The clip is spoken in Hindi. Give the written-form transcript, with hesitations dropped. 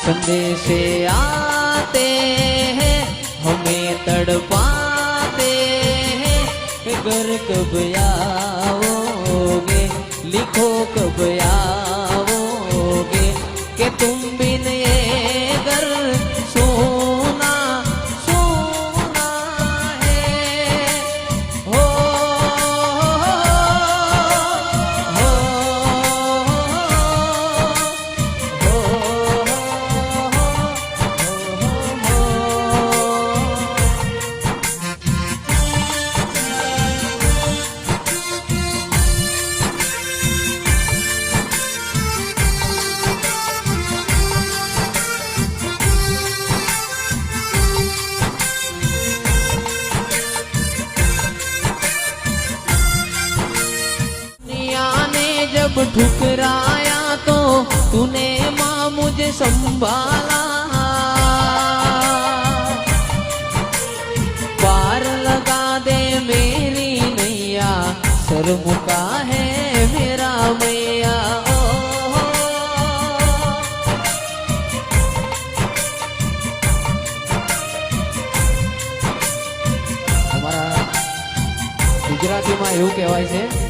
संदेशे आते हैं हमें तड़पाते हैं कि घर कब आओगे, लिखो कब आओगे कि तुम बिन ये घर सोना सोना है। हो जब ठुकराया तो तूने माँ मुझे संभाला, पार लगा दे मेरी नैया, सर मुका है मेरा मैया। हमारा गुजराती में એવું કહેવાય છે